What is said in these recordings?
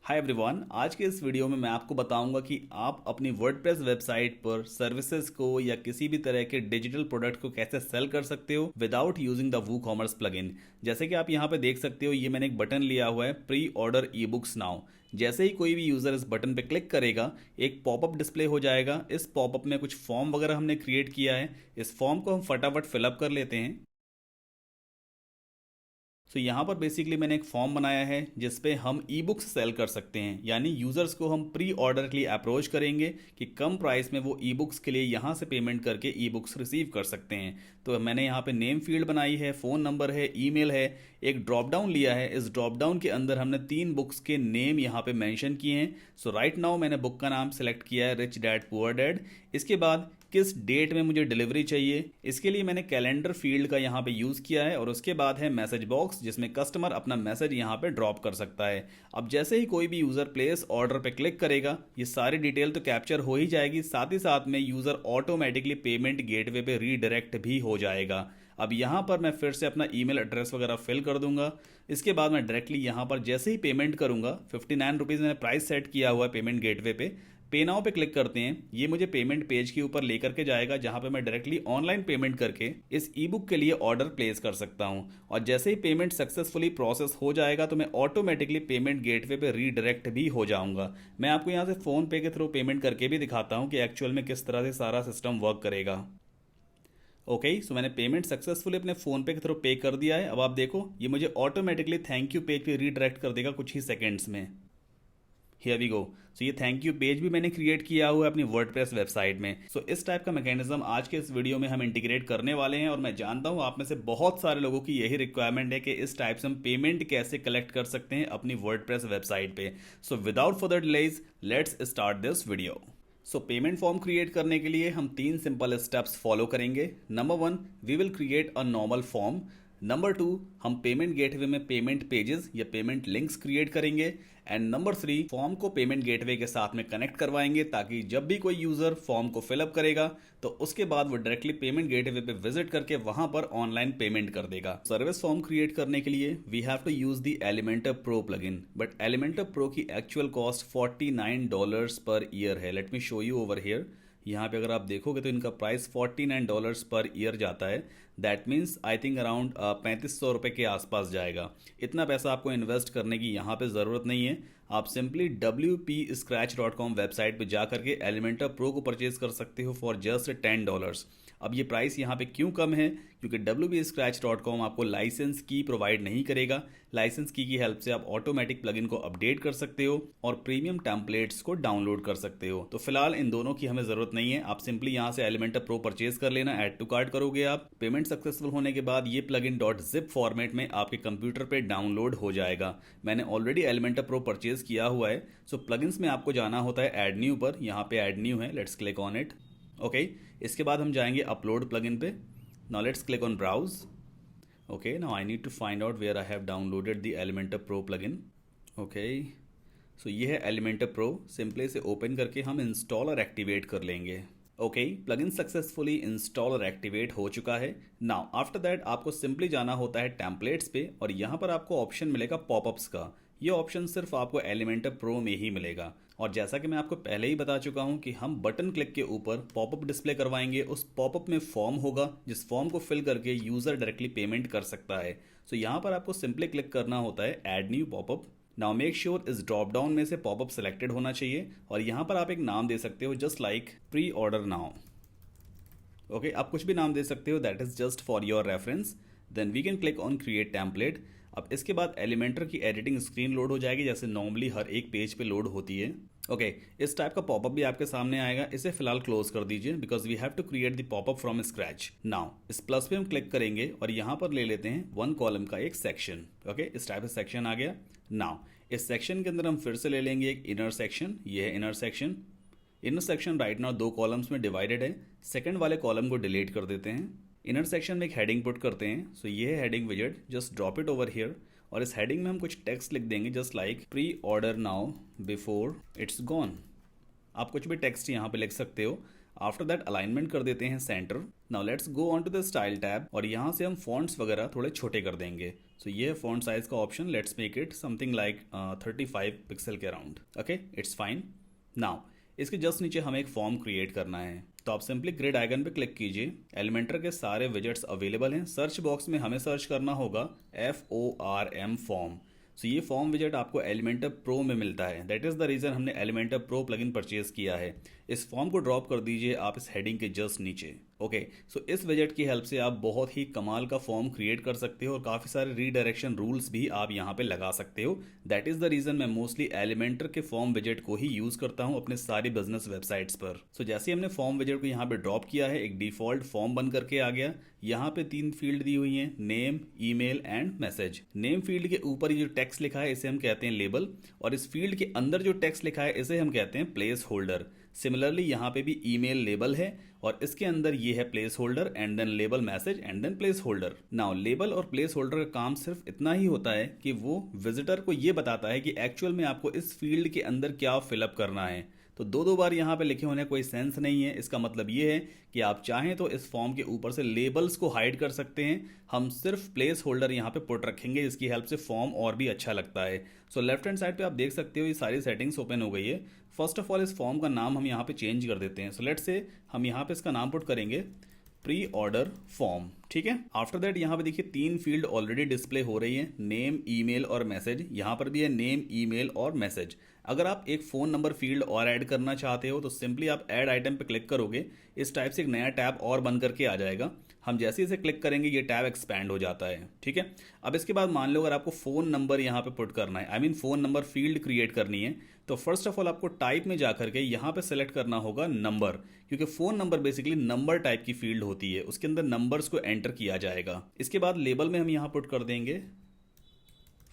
Hi everyone, आज के इस वीडियो में मैं आपको बताऊंगा कि आप अपनी वर्डप्रेस वेबसाइट पर सर्विसेज को या किसी भी तरह के डिजिटल प्रोडक्ट को कैसे सेल कर सकते हो without using the WooCommerce plugin. जैसे कि आप यहाँ पे देख सकते हो, ये मैंने एक बटन लिया हुआ है, pre order e books now. जैसे ही कोई भी यूज़र इस बटन पे क्लिक करेगा, एक पॉपअप डिस्प्ले हो जाएगा। इस पॉपअप में कुछ फॉर्म वगैरह हमने क्रिएट किया है। इस फॉर्म को हम फटाफट फिलअप कर लेते हैं। तो यहाँ पर बेसिकली मैंने एक फॉर्म बनाया है जिस पे हम ई बुक्स सेल कर सकते हैं, यानी यूज़र्स को हम प्री ऑर्डर के लिए अप्रोच करेंगे कि कम प्राइस में वो ई बुक्स के लिए यहाँ से पेमेंट करके ई बुक्स रिसीव कर सकते हैं। तो मैंने यहाँ पे नेम फील्ड बनाई है, फ़ोन नंबर है, ईमेल है, एक ड्रॉप डाउन लिया है। इस ड्रॉप डाउन के अंदर हमने 3 बुक्स के नेम यहाँ पे मेंशन किए हैं। सो राइट नाउ मैंने बुक का नाम सेलेक्ट किया है, रिच डैड पुअर डैड। इसके बाद किस डेट में मुझे डिलीवरी चाहिए, इसके लिए मैंने कैलेंडर फील्ड का यहाँ पे यूज़ किया है। और उसके बाद है मैसेज बॉक्स, जिसमें कस्टमर अपना मैसेज यहाँ पे ड्रॉप कर सकता है। अब जैसे ही कोई भी यूज़र प्लेस ऑर्डर पे क्लिक करेगा, ये सारी डिटेल तो कैप्चर हो ही जाएगी, साथ ही साथ में यूज़र ऑटोमेटिकली पेमेंट गेटवे पे रीडायरेक्ट भी हो जाएगा। अब यहाँ पर मैं फिर से अपना ईमेल एड्रेस वगैरह फिल कर दूंगा। इसके बाद मैं डायरेक्टली यहाँ पर जैसे ही पेमेंट करूँगा, 59 रुपीज़ मैंने प्राइस सेट किया हुआ है पेमेंट गेटवे पे। पे नाउ पे क्लिक करते हैं, ये मुझे पेमेंट पेज के ऊपर लेकर के जाएगा, जहां पे मैं डायरेक्टली ऑनलाइन पेमेंट करके इस ई बुक के लिए ऑर्डर प्लेस कर सकता हूं। और जैसे ही पेमेंट सक्सेसफुली प्रोसेस हो जाएगा तो मैं ऑटोमेटिकली पेमेंट गेटवे पे रीडायरेक्ट भी हो जाऊंगा। मैं आपको यहां से फ़ोन पे के थ्रू पेमेंट करके भी दिखाता हूं कि एक्चुअल में किस तरह से सारा सिस्टम वर्क करेगा। ओके, सो मैंने पेमेंट सक्सेसफुली अपने फ़ोन पे के थ्रू पे कर दिया है। अब आप देखो, ये मुझे ऑटोमेटिकली थैंक यू पेज पे रीडायरेक्ट कर देगा कुछ ही सेकेंड्स में। Here we go. सो ये थैंक यू पेज भी मैंने क्रिएट किया हुआ है अपनी वर्डप्रेस वेबसाइट में। सो इस टाइप का मैकेनिज्म आज के इस वीडियो में हम इंटीग्रेट करने वाले हैं। और मैं जानता हूँ आप में से बहुत सारे लोगों की यही रिक्वायरमेंट है कि इस टाइप से हम पेमेंट कैसे कलेक्ट कर सकते हैं अपनी वर्डप्रेस वेबसाइट पे। So without further delays, let's start this video. So payment form create करने के लिए हम 3 सिंपल स्टेप्स फॉलो करेंगे। Number 1, we will create a normal form. Number 2, हम पेमेंट गेटवे में पेमेंट पेजेस या पेमेंट लिंक्स क्रिएट करेंगे। एंड नंबर 3, फॉर्म को पेमेंट गेटवे के साथ में कनेक्ट करवाएंगे, ताकि जब भी कोई यूज़र फॉर्म को फिलअप करेगा तो उसके बाद वो डायरेक्टली पेमेंट गेटवे पे विजिट करके वहां पर ऑनलाइन पेमेंट कर देगा। सर्विस फॉर्म क्रिएट करने के लिए we have to use the Elementor pro plugin, but Elementor pro की एक्चुअल कॉस्ट $49 पर ईयर है। Let me show you over here. यहाँ पे अगर आप देखोगे तो इनका प्राइस $49 पर ईयर जाता है। That means I think around 3500 रुपये के आसपास जाएगा। इतना पैसा आपको इन्वेस्ट करने की यहाँ पे ज़रूरत नहीं है। आप सिंपली wpscratch.com वेबसाइट पे जा करके एलिमेंटर प्रो को परचेज कर सकते हो फॉर जस्ट $10। अब ये प्राइस यहाँ पे क्यों कम है? क्योंकि wpscratch.com आपको लाइसेंस की प्रोवाइड नहीं करेगा। लाइसेंस की हेल्प से आप ऑटोमेटिक प्लगइन को अपडेट कर सकते हो और प्रीमियम टेम्पलेट्स को डाउनलोड कर सकते हो। तो फिलहाल इन दोनों की हमें ज़रूरत नहीं है। आप सिंपली यहाँ से एलिमेंटर प्रो परचेज कर लेना, ऐड टू कार्ट करोगे आप। पेमेंट सक्सेसफुल होने के बाद ये प्लगइन .zip फॉर्मेट में आपके कंप्यूटर पे डाउनलोड हो जाएगा। मैंने ऑलरेडी एलिमेंटर प्रो परचेज किया हुआ है। सो प्लगइन्स में आपको जाना होता है ऐड न्यू पर। यहाँ पे ऐड न्यू है, let's click on it. Okay, इसके बाद हम जाएंगे अपलोड प्लगइन पे। Now let's click on browse. Okay, now I need to find out where I have downloaded the Elementor pro plugin. Okay, so ये है Elementor pro. Simply इसे open करके हम इंस्टॉल और एक्टिवेट कर लेंगे। ओके, प्लगइन सक्सेसफुली इंस्टॉल और activate हो चुका है। नाउ आफ्टर दैट आपको सिंपली जाना होता है टेम्पलेट्स पे, और यहाँ पर आपको ऑप्शन मिलेगा पॉपअप्स का। ये ऑप्शन सिर्फ आपको एलिमेंटर प्रो में ही मिलेगा। और जैसा कि मैं आपको पहले ही बता चुका हूँ कि हम बटन क्लिक के ऊपर पॉपअप डिस्प्ले करवाएंगे। उस पॉपअप में फॉर्म होगा, जिस फॉर्म को फिल करके यूज़र डायरेक्टली पेमेंट कर सकता है। सो यहाँ पर आपको सिंपली क्लिक करना होता है add new popup. Now make sure इस ड्रॉप डाउन में से पॉपअप सेलेक्टेड होना चाहिए, और यहाँ पर आप एक नाम दे सकते हो, just like pre order now. Okay, आप कुछ भी नाम दे सकते हो, that is just for your reference. Then we can click on create template. अब इसके बाद एलिमेंटर की एडिटिंग स्क्रीन लोड हो जाएगी, जैसे नॉर्मली हर एक पेज पे लोड होती है। ओके, इस टाइप का पॉपअप भी आपके सामने आएगा। इसे फिलहाल क्लोज कर दीजिए, because we have to create the popup from scratch. Now इस प्लस पे हम क्लिक करेंगे और यहाँ पर ले लेते हैं 1 कॉलम का एक सेक्शन। ओके, इस टाइप का सेक्शन आ गया। नाउ इस सेक्शन के अंदर हम फिर से ले लेंगे एक इनर सेक्शन। ये है inner section. Inner section right now 2 columns में डिवाइडेड है। सेकंड वाले कॉलम को डिलीट कर देते हैं। इनर सेक्शन में एक हेडिंग पुट करते हैं। सो ये है हेडिंग विजेट, just drop it over here. और इस हेडिंग में हम कुछ टेक्स्ट लिख देंगे, just like pre order now before it's gone. आप कुछ भी टेक्स्ट यहाँ पे लिख सकते हो। आफ्टर दैट अलाइनमेंट कर देते हैं centre. Now let's go on to the style tab और यहाँ से हम फॉन्ट्स वगैरह थोड़े छोटे कर देंगे। सो ये है फॉन्ट साइज का option, let's make it something like 35 pixel के around. Okay, it's fine. Now इसके जस्ट नीचे हमें एक फॉर्म क्रिएट करना है, तो आप सिंपली ग्रिड आइकन पे क्लिक कीजिए। एलिमेंटर के सारे विजेट्स अवेलेबल हैं। सर्च बॉक्स में हमें सर्च करना होगा FORM फॉर्म। सो ये फॉर्म विजेट आपको एलिमेंटर प्रो में मिलता है, दैट इज़ द रीज़न हमने एलिमेंटर प्रो प्लगइन परचेज किया है। इस फॉर्म को ड्रॉप कर दीजिए आप इस हेडिंग के जस्ट नीचे। ओके, सो इस विजेट की हेल्प से आप बहुत ही कमाल का फॉर्म क्रिएट कर सकते हो और काफ़ी सारे रीडायरेक्शन रूल्स भी आप यहाँ पे लगा सकते हो। दैट इज़ द रीज़न मैं मोस्टली एलिमेंटर के फॉर्म विजेट को ही यूज़ करता हूँ अपने सारी बिजनेस वेबसाइट्स पर। सो जैसे हमने फॉर्म विजेट को यहाँ पे ड्रॉप किया है, एक डिफॉल्ट फॉर्म बन करके आ गया। यहाँ पे 3 फील्ड दी हुई हैं, name, email and message. Name field के ऊपर ये जो टेक्स्ट लिखा है इसे हम कहते हैं लेबल, और इस फील्ड के अंदर जो टेक्स्ट लिखा है इसे हम कहते हैं प्लेस होल्डर। सिमिलरली यहाँ पे भी ईमेल लेबल है और इसके अंदर ये है placeholder and then label message and then placeholder. Now label और प्लेस होल्डर का काम सिर्फ इतना ही होता है कि वो विजिटर को ये बताता है कि एक्चुअल में आपको इस फील्ड के अंदर क्या फिलअप करना है। तो दो बार यहाँ पे लिखे होने कोई सेंस नहीं है। इसका मतलब ये है कि आप चाहें तो इस फॉर्म के ऊपर से लेबल्स को हाइड कर सकते हैं। हम सिर्फ प्लेस होल्डर यहाँ पे पुट रखेंगे, इसकी हेल्प से फॉर्म और भी अच्छा लगता है। सो लेफ्ट हैंड साइड पे आप देख सकते हो ये सारी सेटिंग्स ओपन हो गई है। फर्स्ट ऑफ ऑल इस फॉर्म का नाम हम यहाँ पे चेंज कर देते हैं। सो लेट्स से हम यहाँ पे इसका नाम पुट करेंगे प्री ऑर्डर फॉर्म, ठीक है। आफ्टर दैट यहाँ पे देखिए 3 फील्ड ऑलरेडी डिस्प्ले हो रही है, नेम, ईमेल और मैसेज। यहाँ पर भी है नेम, ईमेल और मैसेज। अगर आप एक फ़ोन नंबर फील्ड और ऐड करना चाहते हो तो सिंपली आप ऐड आइटम पे क्लिक करोगे, इस टाइप से एक नया टैब और बन करके आ जाएगा। हम जैसे इसे क्लिक करेंगे ये टैब एक्सपैंड हो जाता है, ठीक है। अब इसके बाद मान लो अगर आपको फ़ोन नंबर यहाँ पे पुट करना है, I mean phone number field create करनी है, तो फर्स्ट ऑफ ऑल आपको टाइप में जा करके यहाँ पे सेलेक्ट करना होगा नंबर, क्योंकि phone number basically number type की फील्ड होती है, उसके अंदर नंबर्स को एंटर किया जाएगा। इसके बाद लेबल में हम यहाँ पुट कर देंगे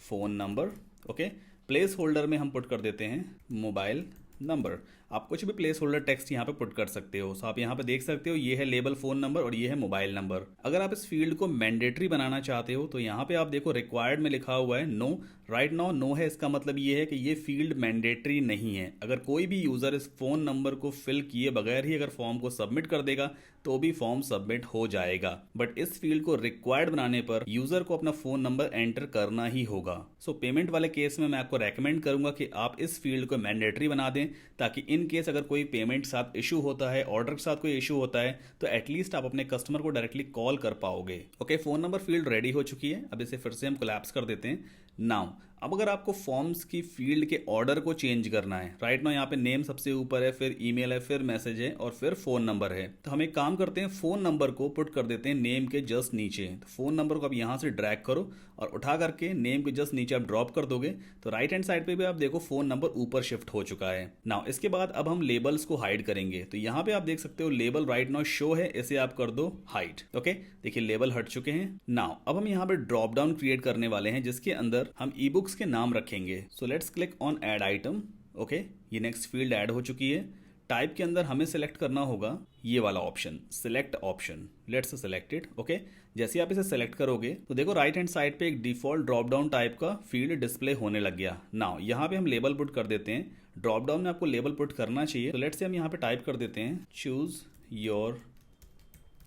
phone number, okay. Place holder में हम पुट कर देते हैं मोबाइल नंबर। आप कुछ भी प्लेस होल्डर टेक्स्ट यहाँ पे पुट कर सकते हो। सो आप यहाँ पे देख सकते हो ये है लेबल फ़ोन नंबर और ये है मोबाइल नंबर। अगर आप इस फील्ड को मैंडेटरी बनाना चाहते हो तो यहाँ पे आप देखो रिक्वायर्ड में लिखा हुआ है नो। राइट नाउ नो है, इसका मतलब ये है कि ये फील्ड मैंडेटरी नहीं है। अगर कोई भी यूज़र इस फ़ोन नंबर को फिल किए बगैर ही अगर फॉर्म को सबमिट कर देगा तो भी फॉर्म सबमिट हो जाएगा, बट इस फील्ड को रिक्वायर्ड बनाने पर यूज़र को अपना फ़ोन नंबर एंटर करना ही होगा। सो पेमेंट वाले केस में मैं आपको रेकमेंड करूंगा कि आप इस फील्ड को मैंडेटरी बना दें, ताकि इन केस अगर कोई पेमेंट के साथ इशू होता है, ऑर्डर के साथ कोई इशू होता है, तो एटलीस्ट आप अपने कस्टमर को डायरेक्टली कॉल कर पाओगे। Okay, phone number field ready हो चुकी है। अब इसे फिर से हम कोलैप्स कर देते हैं। नाउ अब अगर आपको फॉर्म्स की फील्ड के ऑर्डर को चेंज करना है, राइट नाउ यहाँ पे नेम सबसे ऊपर है, फिर ईमेल है, फिर मैसेज है और फिर फ़ोन नंबर है, तो हम एक काम करते हैं फ़ोन नंबर को पुट कर देते हैं नेम के जस्ट नीचे। तो फ़ोन नंबर को अब यहाँ से ड्रैग करो और उठा करके नेम के जस्ट नीचे आप ड्रॉप कर दोगे तो राइट हैंड साइड पे भी आप देखो फ़ोन नंबर ऊपर शिफ्ट हो चुका है। नाउ इसके बाद अब हम लेबल्स को हाइड करेंगे, तो यहाँ पे आप देख सकते हो लेबल राइट नाउ शो है, इसे आप कर दो हाइड। ओके, देखिए लेबल हट चुके हैं। नाउ अब हम यहाँ पे ड्रॉप डाउन क्रिएट करने वाले हैं जिसके अंदर हम ई बुक्स के नाम रखेंगे। So let's click on add item. Okay, ये नेक्स्ट फील्ड ऐड हो चुकी है। टाइप के अंदर हमें सेलेक्ट करना होगा ये वाला option, select option. Let's select it. Okay, जैसे आप इसे सेलेक्ट करोगे तो देखो राइट हैंड साइड पे एक डिफॉल्ट ड्रॉप डाउन टाइप का फील्ड डिस्प्ले होने लग गया। नाउ यहाँ पे हम लेबल पुट कर देते हैं। ड्रॉप डाउन में आपको लेबल पुट करना चाहिए, तो लेट्स से हम यहाँ पे टाइप कर देते हैं choose your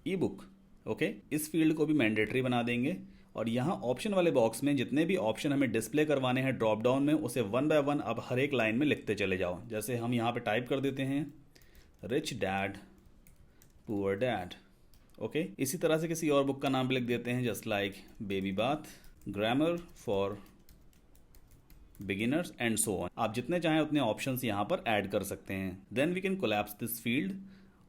E book. Okay, इस फील्ड को भी मैंडेटरी बना देंगे और यहाँ ऑप्शन वाले बॉक्स में जितने भी ऑप्शन हमें डिस्प्ले करवाने हैं ड्रॉप डाउन में, उसे 1 बाय 1 आप हर एक लाइन में लिखते चले जाओ। जैसे हम यहाँ पे टाइप कर देते हैं rich dad poor dad. Okay, इसी तरह से किसी और बुक का नाम भी लिख देते हैं, just like baby bath, grammar for beginners and so on. आप जितने चाहें उतने ऑप्शंस यहाँ पर ऐड कर सकते हैं। Then we can collapse this field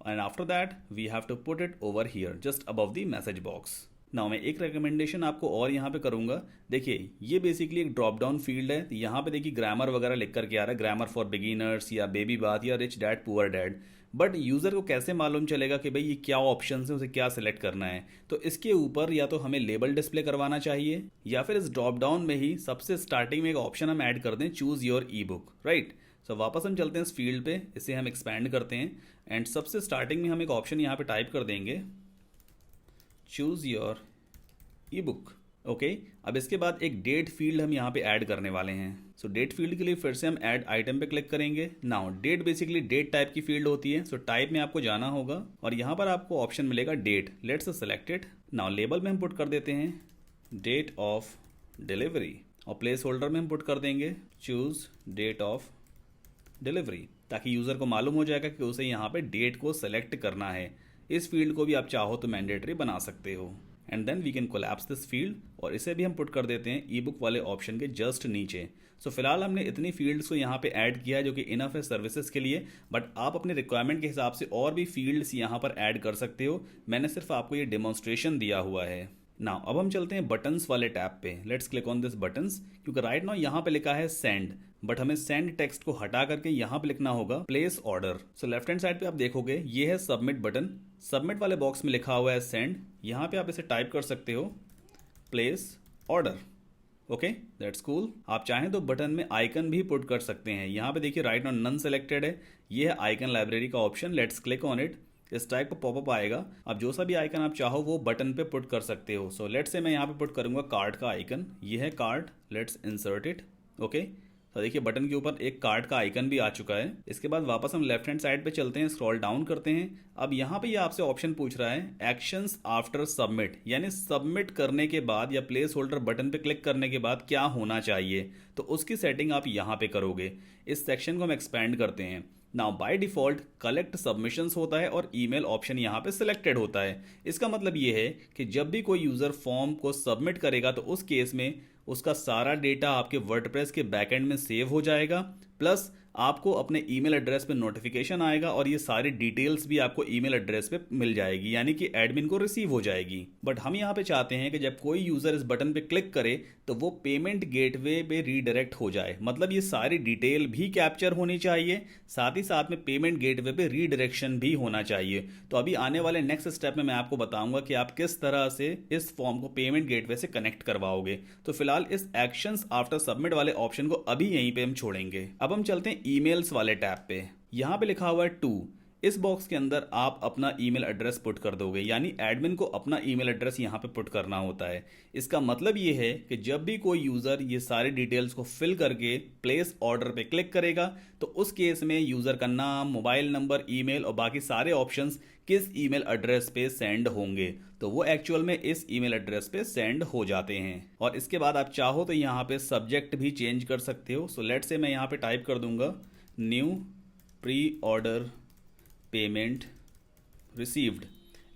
and after that we have to put it over here just above the message box. Now मैं एक रिकमेंडेशन आपको और यहाँ पे करूँगा। देखिए ये बेसिकली एक ड्रॉप डाउन फील्ड है, यहाँ पे देखिए ग्रामर वगैरह लिख करके आ रहा है, ग्रामर फॉर बिगिनर्स या बेबी बाथ या rich dad poor dad, but user को कैसे मालूम चलेगा कि भाई ये क्या ऑप्शन है, उसे क्या सिलेक्ट करना है। तो इसके ऊपर या तो हमें लेबल डिस्प्ले करवाना चाहिए या फिर इस ड्रॉप डाउन में ही सबसे स्टार्टिंग में एक ऑप्शन हम ऐड कर दें choose your ebook, right. So वापस हम चलते हैं इस फील्ड पे, इसे हम एक्सपैंड करते हैं एंड सबसे स्टार्टिंग में हम एक ऑप्शन यहाँ पे टाइप कर देंगे choose your E book. Okay अब इसके बाद एक डेट फील्ड हम यहाँ पे ऐड करने वाले हैं। सो डेट फील्ड के लिए फिर से हम ऐड आइटम पे क्लिक करेंगे। Now date basically date type की फील्ड होती है। सो टाइप में आपको जाना होगा और यहाँ पर आपको ऑप्शन मिलेगा date. Let's select it. Now label में हम पुट कर देते हैं डेट ऑफ डिलीवरी और प्लेस होल्डर में हम पुट कर देंगे चूज डेट ऑफ डिलीवरी, ताकि यूज़र को मालूम हो जाएगा कि उसे यहाँ पे डेट को सेलेक्ट करना है। इस फील्ड को भी आप चाहो तो मैंडेटरी बना सकते हो। And then we can collapse this field और इसे भी हम पुट कर देते हैं ई बुक वाले ऑप्शन के जस्ट नीचे। सो फिलहाल हमने इतनी फील्ड्स को यहाँ पे ऐड किया है जो कि इनफ है सर्विसेज के लिए, बट आप अपने रिक्वायरमेंट के हिसाब से और भी फील्ड्स यहाँ पर ऐड कर सकते हो। मैंने सिर्फ आपको ये डेमोन्स्ट्रेशन दिया हुआ है। नाउ अब हम चलते हैं बटन्स वाले टैब पे। Let's click on this buttons, क्योंकि राइट नाउ यहाँ पे लिखा है सेंड, बट हमें सेंड टेक्स्ट को हटा करके यहाँ पे लिखना होगा place order. So left hand side पे आप देखोगे ये है सबमिट बटन। सबमिट वाले बॉक्स में लिखा हुआ है सेंड। यहाँ पे आप इसे टाइप कर सकते हो place order. Okay that's cool. आप चाहें तो बटन में आइकन भी पुट कर सकते हैं। यहाँ पे देखिए राइट नाउ नन सेलेक्टेड है। ये है आइकन लाइब्रेरी का option. Let's click on it. इस टाइप का पॉपअप आएगा। आप जो सा भी आइकन आप चाहो वो बटन पे पुट कर सकते हो। सो लेट्स से मैं यहाँ पे पुट करूंगा कार्ड का आइकन। ये है card. Let's insert it. Okay तो देखिए बटन के ऊपर एक कार्ड का आइकन भी आ चुका है। इसके बाद वापस हम लेफ्ट हैंड साइड पे चलते हैं, स्क्रॉल डाउन करते हैं। अब यहाँ पे ये आपसे ऑप्शन पूछ रहा है एक्शंस आफ्टर सबमिट, यानी सबमिट करने के बाद या प्लेस होल्डर बटन पे क्लिक करने के बाद क्या होना चाहिए, तो उसकी सेटिंग आप यहाँ पे करोगे। इस सेक्शन को हम एक्सपेंड करते हैं। Now by default collect submissions होता है और ईमेल ऑप्शन यहाँ पे सिलेक्टेड होता है। इसका मतलब ये है कि जब भी कोई यूज़र फॉर्म को सबमिट करेगा तो उस केस में उसका सारा डेटा आपके वर्डप्रेस के बैकएंड में सेव हो जाएगा, प्लस आपको अपने ईमेल एड्रेस पे नोटिफिकेशन आएगा और ये सारी डिटेल्स भी आपको ईमेल एड्रेस पे मिल जाएगी, यानी कि एडमिन को रिसीव हो जाएगी। बट हम यहाँ पे चाहते हैं कि जब कोई यूज़र इस बटन पे क्लिक करे तो वो पेमेंट गेटवे पे रीडायरेक्ट हो जाए। मतलब ये सारी डिटेल भी कैप्चर होनी चाहिए, साथ ही साथ में पेमेंट गेटवे पे रीडायरेक्शन भी होना चाहिए। तो अभी आने वाले नेक्स्ट स्टेप में मैं आपको बताऊंगा कि आप किस तरह से इस फॉर्म को पेमेंट गेटवे से कनेक्ट करवाओगे। तो फिलहाल इस एक्शंस आफ्टर सबमिट वाले ऑप्शन को अभी यहीं पे हम छोड़ेंगे। अब हम चलते हैं ईमेल्स वाले टैब पे। यहाँ पे लिखा हुआ है टू। इस बॉक्स के अंदर आप अपना ईमेल एड्रेस पुट कर दोगे, यानी एडमिन को अपना ईमेल एड्रेस यहाँ पे पुट करना होता है। इसका मतलब ये है कि जब भी कोई यूज़र ये सारे डिटेल्स को फिल करके प्लेस ऑर्डर पे क्लिक करेगा तो उस केस में यूज़र का नाम, मोबाइल नंबर, ईमेल और बाकी सारे ऑप्शंस किस ईमेल एड्रेस पे सेंड होंगे तो वो एक्चुअल में इस ईमेल एड्रेस पे सेंड हो जाते हैं। और इसके बाद आप चाहो तो यहाँ पे सब्जेक्ट भी चेंज कर सकते हो। सो लेट्स से मैं यहाँ पे टाइप कर दूंगा new pre order payment received.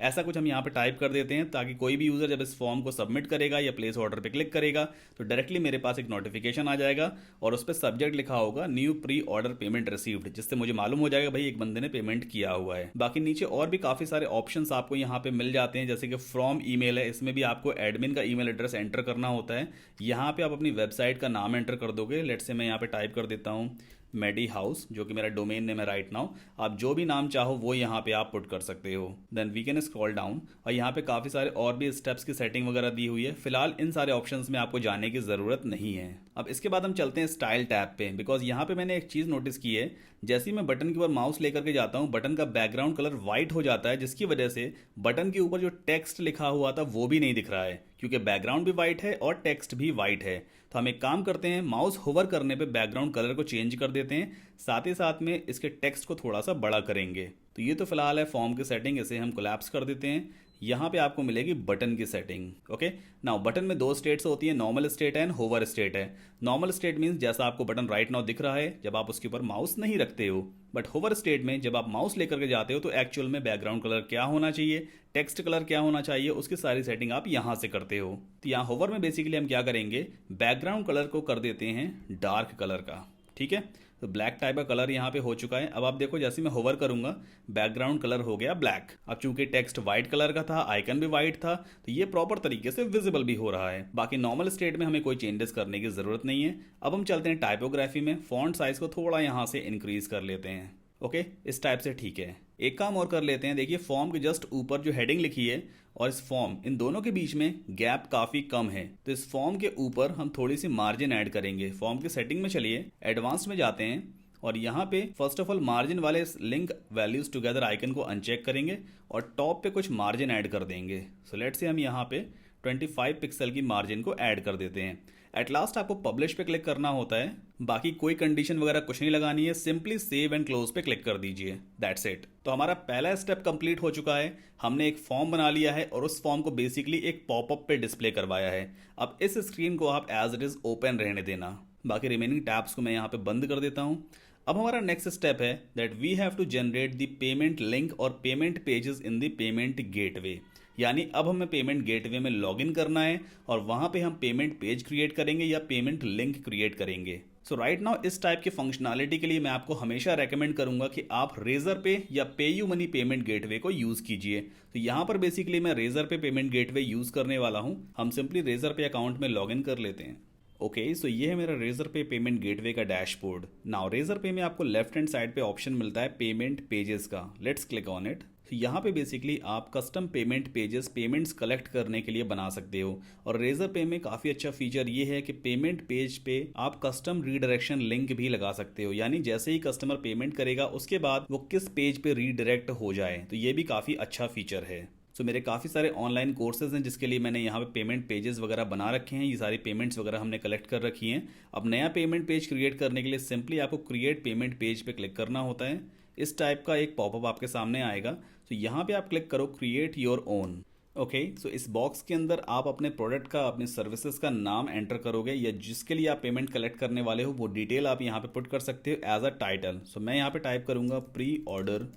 ऐसा कुछ हम यहाँ पे टाइप कर देते हैं ताकि कोई भी यूज़र जब इस फॉर्म को सबमिट करेगा या प्लेस ऑर्डर पे क्लिक करेगा तो डायरेक्टली मेरे पास एक नोटिफिकेशन आ जाएगा और उस पर सब्जेक्ट लिखा होगा new pre order payment received, जिससे मुझे मालूम हो जाएगा भाई एक बंदे ने पेमेंट किया हुआ है। बाकी नीचे और भी काफ़ी सारे ऑप्शंस आपको यहाँ पे मिल जाते हैं, जैसे कि फ्रॉम ईमेल है, इसमें भी आपको एडमिन का ईमेल एड्रेस एंटर करना होता है। यहाँ पे आप अपनी वेबसाइट का नाम एंटर कर दोगे। लेट्स से मैं यहाँ पे टाइप कर देता हूँ मेडी हाउस, जो कि मेरा डोमेन नेम है राइट नाउ। आप जो भी नाम चाहो वो यहाँ पे आप पुट कर सकते हो। Then we can scroll down और यहाँ पे काफ़ी सारे और भी स्टेप्स की सेटिंग वगैरह दी हुई है। फिलहाल इन सारे ऑप्शंस में आपको जाने की ज़रूरत नहीं है। अब इसके बाद हम चलते हैं स्टाइल टैब पे, बिकॉज यहाँ पे मैंने एक चीज़ नोटिस की है। जैसे ही मैं बटन के ऊपर माउस लेकर के जाता हूँ बटन का बैकग्राउंड कलर वाइट हो जाता है, जिसकी वजह से बटन के ऊपर जो टेक्स्ट लिखा हुआ था वो भी नहीं दिख रहा है, क्योंकि बैकग्राउंड भी वाइट है और टेक्स्ट भी वाइट है। तो हम एक काम करते हैं, माउस होवर करने पे बैकग्राउंड कलर को चेंज कर देते हैं, साथ ही साथ में इसके टेक्स्ट को थोड़ा सा बड़ा करेंगे। तो ये तो फिलहाल है फॉर्म की सेटिंग, इसे हम कोलैप्स कर देते हैं। यहाँ पे आपको मिलेगी बटन की सेटिंग। ओके नाउ बटन में दो स्टेट्स होती है, normal state and hover state है। नॉर्मल स्टेट मीन्स जैसा आपको बटन राइट नाउ दिख रहा है जब आप उसके ऊपर माउस नहीं रखते हो, बट होवर स्टेट में जब आप माउस लेकर के जाते हो तो एक्चुअल में बैकग्राउंड कलर क्या होना चाहिए, टेक्स्ट कलर क्या होना चाहिए, उसकी सारी सेटिंग आप यहाँ से करते हो। तो यहाँ होवर में बेसिकली हम क्या करेंगे, बैकग्राउंड कलर को कर देते हैं डार्क कलर का। ठीक है, तो ब्लैक टाइप का कलर यहाँ पे हो चुका है। अब आप देखो जैसे मैं होवर करूंगा बैकग्राउंड कलर हो गया ब्लैक। अब चूंकि टेक्स्ट वाइट कलर का था, आइकन भी वाइट था, तो ये प्रॉपर तरीके से विजिबल भी हो रहा है। बाकी नॉर्मल स्टेट में हमें कोई चेंजेस करने की जरूरत नहीं है। अब हम चलते हैं टाइपोग्राफी में, फॉन्ट साइज को थोड़ा यहाँ से इंक्रीज कर लेते हैं। ओके इस टाइप से ठीक है। एक काम और कर लेते हैं, देखिए फॉर्म के जस्ट ऊपर जो हेडिंग लिखी है और इस फॉर्म, इन दोनों के बीच में गैप काफ़ी कम है, तो इस फॉर्म के ऊपर हम थोड़ी सी मार्जिन ऐड करेंगे। फॉर्म की सेटिंग में चलिए, एडवांस में जाते हैं और यहाँ पे फर्स्ट ऑफ ऑल मार्जिन वाले लिंक वैल्यूज टुगेदर आइकन को अनचेक करेंगे और टॉप पे कुछ मार्जिन ऐड कर देंगे। सो लेट्स से हम यहाँ पे 25 पिक्सल की मार्जिन को ऐड कर देते हैं। एट लास्ट आपको पब्लिश पे क्लिक करना होता है, बाकी कोई कंडीशन वगैरह कुछ नहीं लगानी है, सिंपली सेव एंड क्लोज पे क्लिक कर दीजिए, दैट्स इट। तो हमारा पहला स्टेप कंप्लीट हो चुका है, हमने एक फॉर्म बना लिया है और उस फॉर्म को बेसिकली एक पॉपअप पे डिस्प्ले करवाया है। अब इस स्क्रीन को आप एज इट इज ओपन रहने देना, बाकी रिमेनिंग टैब्स को मैं यहाँ पे बंद कर देता हूँ। अब हमारा नेक्स्ट स्टेप है that we have to generate the payment link और payment pages in the payment gateway, यानी अब हमें पेमेंट गेटवे में लॉगिन करना है और वहाँ पे हम पेमेंट पेज क्रिएट करेंगे या पेमेंट लिंक क्रिएट करेंगे। सो राइट नाउ इस टाइप की फंक्शनैलिटी के लिए मैं आपको हमेशा रेकमेंड करूंगा कि आप रेजर पे या पेयू मनी पेमेंट गेटवे को यूज़ कीजिए। तो यहाँ पर बेसिकली मैं रेजर पे पेमेंट गेटवे यूज़ करने वाला हूँ। हम सिंपली रेजर पे अकाउंट में लॉगिन कर लेते हैं। ओके, सो ये है मेरा रेजर पे पेमेंट गेटवे का डैशबोर्ड। नाउ रेजर पे में आपको लेफ्ट हैंड साइड पे ऑप्शन मिलता है पेमेंट पेजेस का, लेट्स क्लिक ऑन इट। तो यहाँ पे बेसिकली आप custom payment pages payments collect करने के लिए बना सकते हो। और रेजर पे में काफ़ी अच्छा फीचर ये है कि पेमेंट पेज पे आप कस्टम रीडायरेक्शन लिंक भी लगा सकते हो, यानी जैसे ही कस्टमर पेमेंट करेगा उसके बाद वो किस पेज पे रीडायरेक्ट हो जाए, तो ये भी काफ़ी अच्छा फीचर है। सो मेरे काफ़ी सारे ऑनलाइन कोर्सेज हैं जिसके लिए मैंने यहाँ पे पेमेंट पेजेस वगैरह बना रखे हैं, ये सारी पेमेंट्स वगैरह हमने कलेक्ट कर रखी हैं। अब नया पेमेंट पेज क्रिएट करने के लिए सिंपली आपको क्रिएट पेमेंट पेज पे क्लिक करना होता है। इस टाइप का एक पॉपअप आपके सामने आएगा, तो यहाँ पे आप क्लिक करो क्रिएट योर ओन। ओके, सो इस बॉक्स के अंदर आप अपने प्रोडक्ट का, अपनी सर्विसेज का नाम एंटर करोगे या जिसके लिए आप पेमेंट कलेक्ट करने वाले हो वो डिटेल आप यहाँ पे पुट कर सकते हो एज अ टाइटल। सो मैं यहाँ पे टाइप करूँगा pre order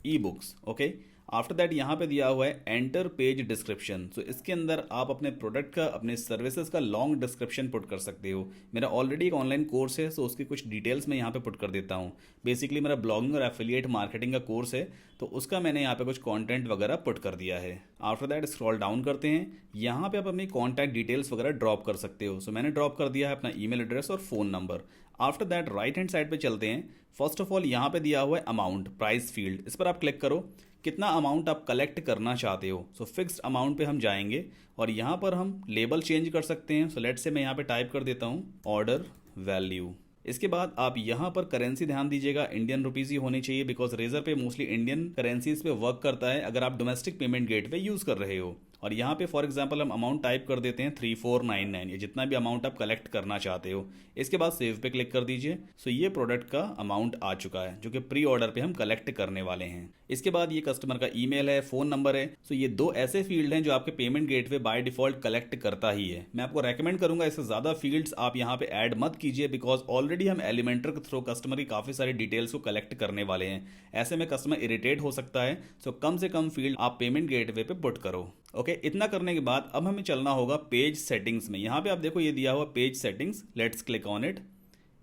e books. Okay, after that यहाँ पे दिया हुआ है एंटर पेज डिस्क्रिप्शन। सो इसके अंदर आप अपने प्रोडक्ट का, अपने सर्विसेज का लॉन्ग डिस्क्रिप्शन पुट कर सकते हो। मेरा ऑलरेडी एक ऑनलाइन कोर्स है, सो उसकी कुछ डिटेल्स मैं यहाँ पे पुट कर देता हूँ। बेसिकली मेरा ब्लॉगिंग और एफिलिएट मार्केटिंग का कोर्स है, तो उसका मैंने यहाँ पे कुछ कंटेंट वगैरह पुट कर दिया है। आफ्टर दैट स्क्रॉल डाउन करते हैं, यहाँ पे आप अपनी कॉन्टैक्ट डिटेल्स वगैरह ड्रॉप कर सकते हो। सो मैंने ड्रॉप कर दिया है अपना ईमेल एड्रेस और phone number. After that right hand side पे चलते हैं। फर्स्ट ऑफ ऑल यहाँ पे दिया हुआ है अमाउंट, प्राइस फील्ड, इस पर आप क्लिक करो, कितना अमाउंट आप कलेक्ट करना चाहते हो। सो फिक्स्ड अमाउंट पे हम जाएंगे और यहाँ पर हम लेबल चेंज कर सकते हैं। सो लेट्स से मैं यहाँ पे टाइप कर देता हूँ ऑर्डर वैल्यू। इसके बाद आप यहाँ पर करेंसी ध्यान दीजिएगा, इंडियन रुपीज़ ही होनी चाहिए, बिकॉज रेजर पे मोस्टली इंडियन करेंसीज पे वर्क करता है अगर आप डोमेस्टिक पेमेंट गेटवे यूज़ कर रहे हो। और यहाँ पे फॉर एग्जांपल हम अमाउंट टाइप कर देते हैं 3499, ये जितना भी अमाउंट आप कलेक्ट करना चाहते हो। इसके बाद सेव पे क्लिक कर दीजिए। सो ये प्रोडक्ट का अमाउंट आ चुका है जो कि प्री ऑर्डर पे हम कलेक्ट करने वाले हैं। इसके बाद ये कस्टमर का ईमेल है, फ़ोन नंबर है। सो ये दो ऐसे फील्ड हैं जो आपके payment gateway by default collect करता ही है। मैं आपको रेकमेंड करूंगा इससे ज़्यादा फील्ड्स आप यहाँ पे ऐड मत कीजिए, बिकॉज ऑलरेडी हम एलिमेंटर के थ्रू कस्टमर की काफ़ी सारी डिटेल्स को कलेक्ट करने वाले हैं। ऐसे में कस्टमर इरिटेट हो सकता है। सो कम से कम फील्ड आप पेमेंट गेटवे पे पुट करो। ओके, इतना करने के बाद अब हमें चलना होगा पेज सेटिंग्स में। यहाँ पे आप देखो ये दिया हुआ page settings, let's click on it.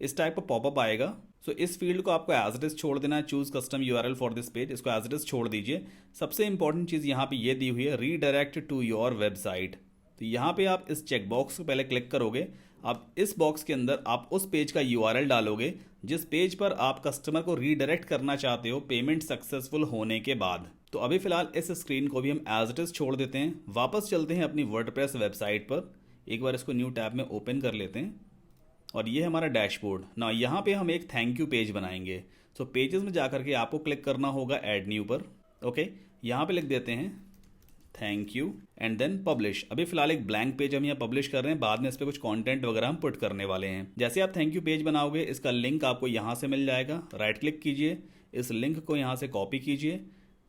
इस टाइप का पॉपअप आएगा। सो इस फील्ड को आपको एज इट इज छोड़ देना है, choose custom URL for this page, इसको एज इट इज छोड़ दीजिए। सबसे इंपॉर्टेंट चीज़ यहाँ पे ये दी हुई है रीडायरेक्ट टू योर वेबसाइट। तो यहाँ पे आप इस चेकबॉक्स को पहले क्लिक करोगे। अब इस बॉक्स के अंदर आप उस पेज का यूआरएल डालोगे जिस पेज पर आप कस्टमर को रीडायरेक्ट करना चाहते हो पेमेंट सक्सेसफुल होने के बाद। तो अभी फिलहाल इस स्क्रीन को भी हम एज इट इज छोड़ देते हैं। वापस चलते हैं अपनी वर्डप्रेस वेबसाइट पर, एक बार इसको न्यू टैब में ओपन कर लेते हैं और ये हमारा डैशबोर्ड। ना यहाँ पे हम एक थैंक यू पेज बनाएंगे। सो पेजेस में जाकर के आपको क्लिक करना होगा ऐड न्यू पर। ओके, यहाँ पे लिख देते हैं thank you and then publish. अभी फिलहाल एक ब्लैंक पेज हम यहाँ पब्लिश कर रहे हैं, बाद में इस पर कुछ कंटेंट वगैरह हम पुट करने वाले हैं। जैसे आप थैंक यू पेज बनाओगे इसका लिंक आपको यहाँ से मिल जाएगा। राइट क्लिक कीजिए, इस लिंक को यहाँ से कॉपी कीजिए,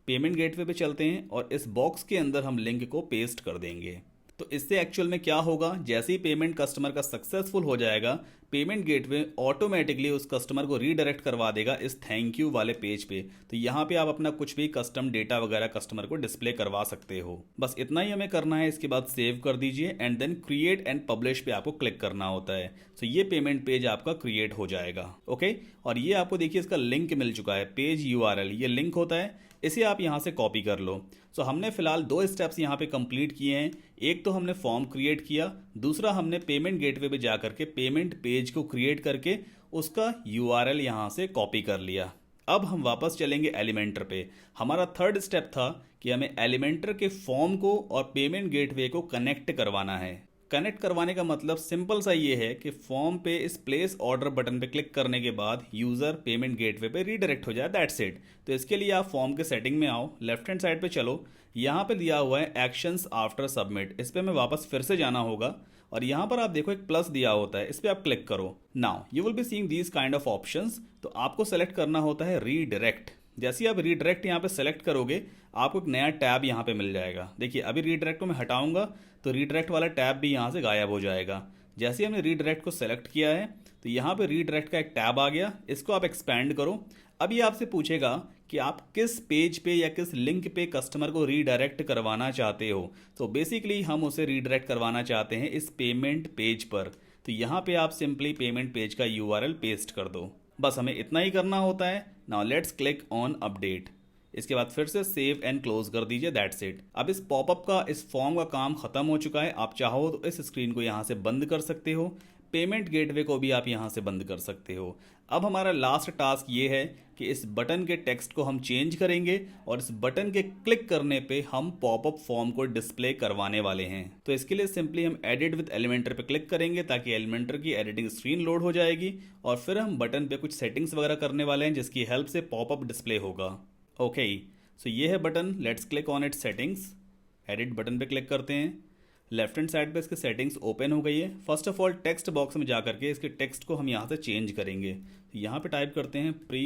पेमेंट गेटवे पे चलते हैं और इस बॉक्स के अंदर हम लिंक को पेस्ट कर देंगे। तो इससे एक्चुअल में क्या होगा, जैसे ही पेमेंट कस्टमर का सक्सेसफुल हो जाएगा पेमेंट गेटवे ऑटोमेटिकली उस कस्टमर को रीडायरेक्ट करवा देगा इस थैंक यू वाले पेज पे। तो यहाँ पे आप अपना कुछ भी कस्टम डेटा वगैरह कस्टमर को डिस्प्ले करवा सकते हो। बस इतना ही हमें करना है। इसके बाद सेव कर दीजिए and then create and publish पे आपको क्लिक करना होता है। तो ये पेमेंट पेज आपका क्रिएट हो जाएगा। ओके, और ये आपको देखिए इसका लिंक मिल चुका है, पेज यूआरएल ये लिंक होता है, इसे आप यहाँ से कॉपी कर लो। सो हमने फिलहाल दो स्टेप्स यहाँ पे कंप्लीट किए हैं। एक तो हमने फॉर्म क्रिएट किया, दूसरा हमने पेमेंट गेटवे पे जाकर के पेमेंट पेज को क्रिएट करके उसका यूआरएल यहाँ से कॉपी कर लिया। अब हम वापस चलेंगे एलिमेंटर पे। हमारा थर्ड स्टेप था कि हमें एलिमेंटर के फॉर्म को और पेमेंट गेटवे को कनेक्ट करवाना है। कनेक्ट करवाने का मतलब सिंपल सा ये है कि फॉर्म पे इस प्लेस ऑर्डर बटन पे क्लिक करने के बाद यूज़र पेमेंट गेटवे पे रीडायरेक्ट हो जाए, दैट्स इट। तो इसके लिए आप फॉर्म के सेटिंग में आओ, लेफ्ट हैंड साइड पे चलो, यहाँ पे दिया हुआ है एक्शंस आफ्टर सबमिट, इस पर हमें वापस फिर से जाना होगा और यहाँ पर आप देखो एक प्लस दिया होता है, इस पर आप क्लिक करो। Now you will be seeing these kind of options. तो आपको सेलेक्ट करना होता है रीडायरेक्ट। जैसे ही आप रीडायरेक्ट यहाँ पे सेलेक्ट करोगे आपको एक नया टैब यहाँ पे मिल जाएगा। देखिए अभी रीडायरेक्ट को मैं हटाऊंगा तो रीडायरेक्ट वाला टैब भी यहाँ से गायब हो जाएगा। जैसे ही हमने रीडायरेक्ट को सेलेक्ट किया है तो यहाँ पे रीडायरेक्ट का एक टैब आ गया, इसको आप एक्सपैंड करो। अब ये आपसे पूछेगा कि आप किस पेज पे या किस लिंक पे कस्टमर को रीडायरेक्ट करवाना चाहते हो। तो बेसिकली हम उसे रीडायरेक्ट करवाना चाहते हैं इस पेमेंट पेज पर। तो यहाँ पे आप सिंपली पेमेंट पेज का यूआरएल पेस्ट कर दो, बस हमें इतना ही करना होता है। Now let's click on update. इसके बाद फिर से सेव एंड क्लोज कर दीजिए, दैट्स इट। अब इस पॉपअप का, इस फॉर्म का काम खत्म हो चुका है। आप चाहो तो इस स्क्रीन को यहाँ से बंद कर सकते हो, पेमेंट गेटवे को भी आप यहाँ से बंद कर सकते हो। अब हमारा लास्ट टास्क ये है कि इस बटन के टेक्स्ट को हम चेंज करेंगे और इस बटन के क्लिक करने पे हम पॉपअप फॉर्म को डिस्प्ले करवाने वाले हैं। तो इसके लिए सिंपली हम एडिट विद एलिमेंटर पे क्लिक करेंगे ताकि एलिमेंटर की एडिटिंग स्क्रीन लोड हो जाएगी और फिर हम बटन पे कुछ सेटिंग्स वगैरह करने वाले हैं जिसकी हेल्प से पॉपअप डिस्प्ले होगा। ओके, सो ये है button, let's click on it settings. Edit button पे क्लिक करते हैं, लेफ्ट हैंड साइड पे इसके सेटिंग्स ओपन हो गई है। First of all text box में जा करके इसके टेक्स्ट को हम यहाँ से चेंज करेंगे। यहाँ पे टाइप करते हैं pre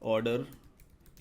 order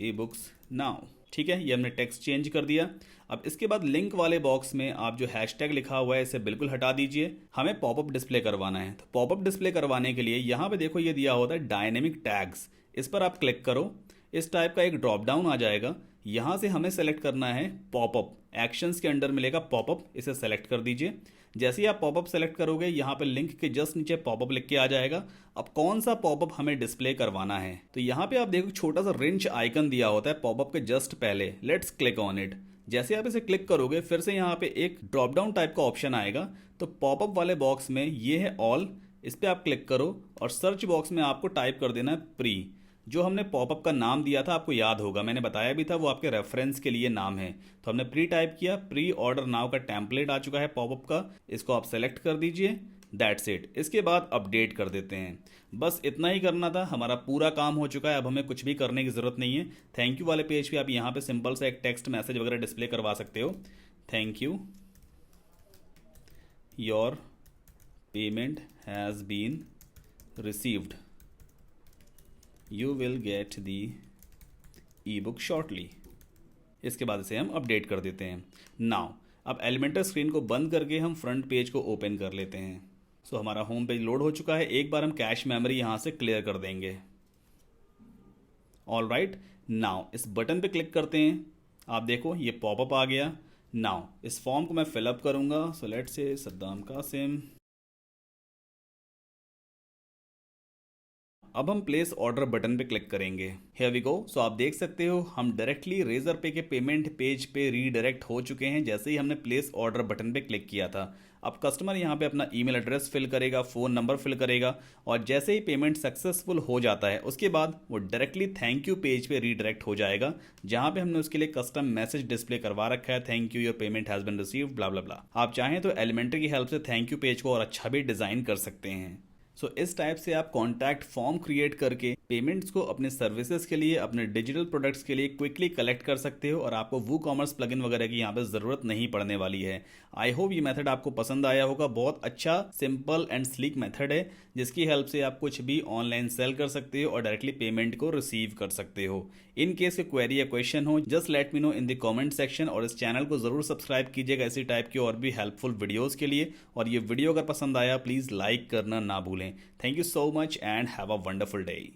e books now, ठीक है, ये हमने टेक्स्ट चेंज कर दिया। अब इसके बाद लिंक वाले बॉक्स में आप जो हैशटैग लिखा हुआ है इसे बिल्कुल हटा दीजिए, हमें पॉपअप डिस्प्ले करवाना है। तो पॉपअप डिस्प्ले करवाने के लिए यहाँ पे देखो ये दिया होता है डायनेमिक टैग्स, इस पर आप क्लिक करो। इस टाइप का एक ड्रॉप डाउन आ जाएगा, यहाँ से हमें सेलेक्ट करना है पॉपअप। एक्शंस के अंडर मिलेगा पॉपअप, इसे सेलेक्ट कर दीजिए। जैसे ही आप पॉपअप सेलेक्ट करोगे यहाँ पे लिंक के जस्ट नीचे पॉपअप लिख के आ जाएगा। अब कौन सा पॉपअप हमें डिस्प्ले करवाना है, तो यहाँ पे आप देखो छोटा सा रिंच आइकन दिया होता है पॉपअप के जस्ट पहले, लेट्स क्लिक ऑन इट। जैसे आप इसे क्लिक करोगे फिर से यहाँ पे एक ड्रॉप डाउन टाइप का ऑप्शन आएगा। तो पॉपअप वाले बॉक्स में ये है ऑल, इस पर आप क्लिक करो और सर्च बॉक्स में आपको टाइप कर देना है प्री। जो हमने पॉपअप का नाम दिया था आपको याद होगा, मैंने बताया भी था, वो आपके रेफरेंस के लिए नाम है। तो हमने प्री टाइप किया, प्री ऑर्डर नाउ का टेम्पलेट आ चुका है पॉपअप का, इसको आप सेलेक्ट कर दीजिए, दैट्स इट। इसके बाद अपडेट कर देते हैं, बस इतना ही करना था, हमारा पूरा काम हो चुका है। अब हमें कुछ भी करने की ज़रूरत नहीं है। थैंक यू वाले पेज पे आप यहाँ पे सिंपल सा एक टेक्स्ट मैसेज वगैरह डिस्प्ले करवा सकते हो, thank you, your payment has been received, You will get the e-book shortly। इसके बाद इसे हम अपडेट कर देते हैं। नाउ अब एलिमेंटर स्क्रीन को बंद करके हम फ्रंट पेज को ओपन कर लेते हैं। सो हमारा होम पेज लोड हो चुका है। एक बार हम कैश मेमोरी यहाँ से क्लियर कर देंगे। ऑल राइट, नाउ इस बटन पे क्लिक करते हैं, आप देखो ये पॉपअप आ गया। नाउ इस फॉर्म को मैं फिलअप करूँगा। So let's say Saddam Qasim. अब हम प्लेस ऑर्डर बटन पे क्लिक करेंगे। Here we go. सो आप देख सकते हो हम डायरेक्टली रेजर पे के पेमेंट पेज पे रीडायरेक्ट हो चुके हैं जैसे ही हमने प्लेस ऑर्डर बटन पे क्लिक किया था। अब कस्टमर यहाँ पे अपना ईमेल एड्रेस फिल करेगा, फ़ोन नंबर फिल करेगा और जैसे ही पेमेंट सक्सेसफुल हो जाता है उसके बाद वो डायरेक्टली थैंक यू पेज पे रीडायरेक्ट हो जाएगा जहाँ पे हमने उसके लिए कस्टम मैसेज डिस्प्ले करवा रखा है, thank you your payment has been received blah blah blah. आप चाहें तो एलिमेंटर की हेल्प से थैंक यू पेज को और अच्छा भी डिज़ाइन कर सकते हैं। सो इस टाइप से आप कॉन्टैक्ट फॉर्म क्रिएट करके पेमेंट्स को अपने सर्विसेज के लिए, अपने डिजिटल प्रोडक्ट्स के लिए क्विकली कलेक्ट कर सकते हो और आपको वूकॉमर्स प्लगइन वगैरह की यहाँ पे ज़रूरत नहीं पड़ने वाली है। आई होप ये मेथड आपको पसंद आया होगा। बहुत अच्छा, सिंपल एंड स्लीक मेथड है जिसकी हेल्प से आप कुछ भी ऑनलाइन सेल कर सकते हो और डायरेक्टली पेमेंट को रिसीव कर सकते हो। इन केस के क्वेरी या क्वेश्चन हो just let me know in the comment section और इस चैनल को ज़रूर सब्सक्राइब कीजिएगा ऐसी टाइप की और भी हेल्पफुल वीडियोज़ के लिए। और ये वीडियो अगर पसंद आया प्लीज़ लाइक करना ना भूलें। Thank you so much and have a wonderful day.